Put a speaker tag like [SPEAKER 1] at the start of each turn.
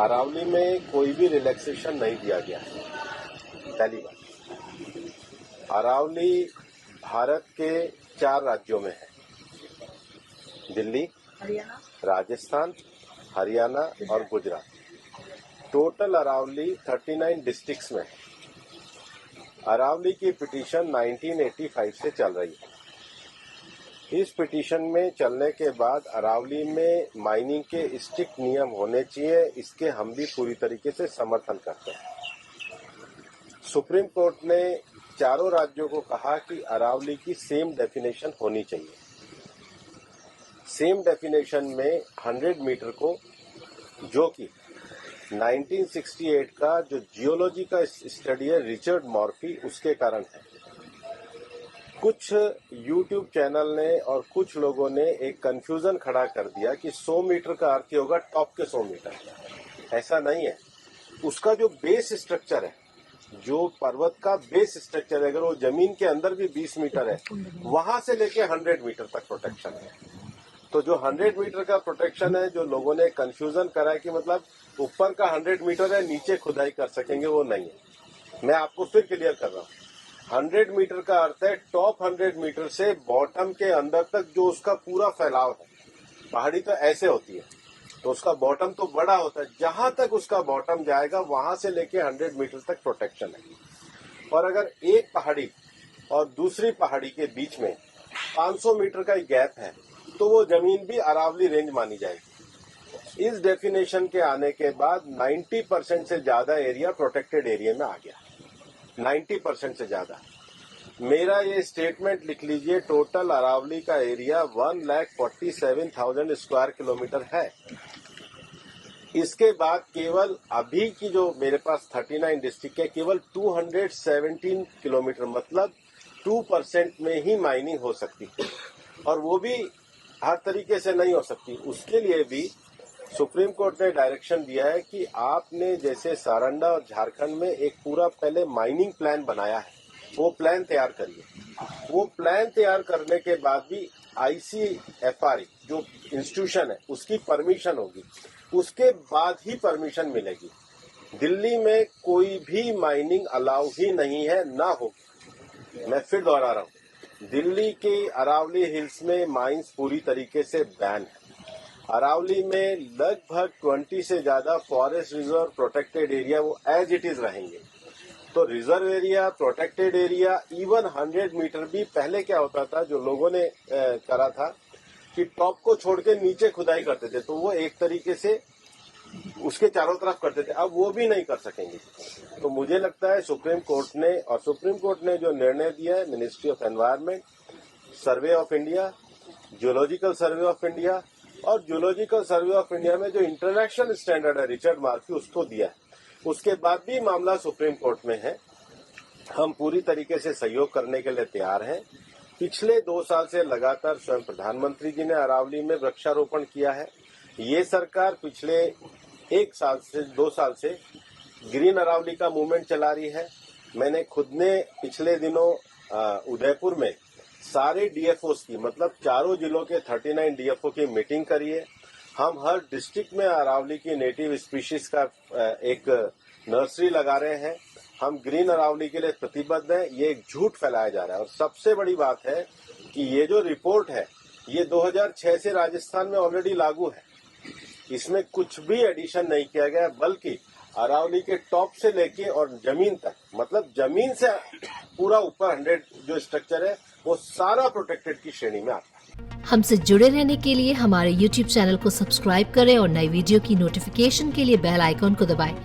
[SPEAKER 1] अरावली में कोई भी रिलैक्सेशन नहीं दिया गया है। पहली बात, अरावली भारत के 4 राज्यों में है, दिल्ली, राजस्थान, हरियाणा और गुजरात। टोटल अरावली 39 डिस्ट्रिक्ट्स में है। अरावली की पिटीशन 1985 से चल रही है। इस पिटीशन में चलने के बाद अरावली में माइनिंग के स्ट्रिक्ट नियम होने चाहिए, इसके हम भी पूरी तरीके से समर्थन करते हैं। सुप्रीम कोर्ट ने चारों राज्यों को कहा कि अरावली की सेम डेफिनेशन होनी चाहिए। सेम डेफिनेशन में 100 मीटर को, जो कि 1968 का जो जियोलॉजी का स्टडी है रिचर्ड मॉर्फी, उसके कारण है। कुछ यूट्यूब चैनल ने और कुछ लोगों ने एक कंफ्यूजन खड़ा कर दिया कि 100 मीटर का अर्थ होगा टॉप के 100 मीटर। ऐसा नहीं है। उसका जो बेस स्ट्रक्चर है, जो पर्वत का बेस स्ट्रक्चर है, अगर वो जमीन के अंदर भी 20 मीटर है, वहां से लेके 100 मीटर तक प्रोटेक्शन है। तो जो 100 मीटर का प्रोटेक्शन है, जो लोगों ने कंफ्यूजन करा है कि मतलब ऊपर का 100 मीटर है, नीचे खुदाई कर सकेंगे, वो नहीं है। मैं आपको फिर क्लियर कर रहा हूँ। 100 मीटर का अर्थ है टॉप 100 मीटर से बॉटम के अंदर तक जो उसका पूरा फैलाव है। पहाड़ी तो ऐसे होती है, तो उसका बॉटम तो बड़ा होता है। जहां तक उसका बॉटम जाएगा वहां से लेके 100 मीटर तक प्रोटेक्शन है। और अगर एक पहाड़ी और दूसरी पहाड़ी के बीच में 500 मीटर का गैप है, तो वो जमीन भी अरावली रेंज मानी जाएगी। इस डेफिनेशन के आने के बाद 90% से ज्यादा एरिया प्रोटेक्टेड एरिया में आ गया। 90% से ज्यादा। मेरा ये स्टेटमेंट लिख लीजिए, टोटल अरावली का एरिया 1,47,000 स्क्वायर किलोमीटर है। इसके बाद केवल अभी की जो मेरे पास 39 डिस्ट्रिक्ट है, केवल 217 किलोमीटर, मतलब 2% में ही माइनिंग हो सकती है। और वो भी हर तरीके से नहीं हो सकती। उसके लिए भी सुप्रीम कोर्ट ने डायरेक्शन दिया है कि आपने जैसे सारंडा और झारखंड में एक पूरा पहले माइनिंग प्लान बनाया है, वो प्लान तैयार करिए। वो प्लान तैयार करने के बाद भी ICFR जो इंस्टीट्यूशन है उसकी परमिशन होगी, उसके बाद ही परमिशन मिलेगी। दिल्ली में कोई भी माइनिंग अलाउ ही नहीं है, ना होगी। मैं फिर दोहरा रहा हूँ, दिल्ली के अरावली हिल्स में माइंस पूरी तरीके से बैन है। अरावली में लगभग 20 से ज्यादा फॉरेस्ट रिजर्व प्रोटेक्टेड एरिया वो एज इट इज रहेंगे। तो reserve area, protected area, even 100 metre भी पहले क्या होता था, जो लोगों ने करा था कि टॉप को छोड़ के नीचे खुदाई करते थे, तो वो एक तरीके से उसके चारों तरफ करते थे। अब वो भी नहीं कर सकेंगे। तो मुझे लगता है सुप्रीम कोर्ट ने जो निर्णय दिया है, ministry of environment, survey of India, geological survey of India, और जियोलॉजिकल सर्वे ऑफ इंडिया में जो इंटरनेशनल स्टैंडर्ड है रिचर्ड मॉर्फी, उसको दिया है। उसके बाद भी मामला सुप्रीम कोर्ट में है। हम पूरी तरीके से सहयोग करने के लिए तैयार हैं। पिछले 2 साल से लगातार स्वयं प्रधानमंत्री जी ने अरावली में वृक्षारोपण किया है। ये सरकार पिछले 2 साल से ग्रीन अरावली का मूवमेंट चला रही है। मैंने खुद ने पिछले दिनों उदयपुर में सारे DFOs की, मतलब चारों जिलों के 39 DFO की मीटिंग करी है। हम हर डिस्ट्रिक्ट में अरावली की नेटिव स्पीशीज का एक नर्सरी लगा रहे हैं। हम ग्रीन अरावली के लिए प्रतिबद्ध हैं। ये एक झूठ फैलाया जा रहा है। और सबसे बड़ी बात है कि ये जो रिपोर्ट है, ये 2006 से राजस्थान में ऑलरेडी लागू है। इसमें कुछ भी एडिशन नहीं किया गया, बल्कि अरावली के टॉप से लेके और जमीन तक, मतलब जमीन से पूरा ऊपर 100 जो स्ट्रक्चर है, वो सारा प्रोटेक्टेड की श्रेणी में आता है।
[SPEAKER 2] हमसे जुड़े रहने के लिए हमारे YouTube चैनल को सब्सक्राइब करें और नई वीडियो की नोटिफिकेशन के लिए बेल आइकॉन को दबाएं।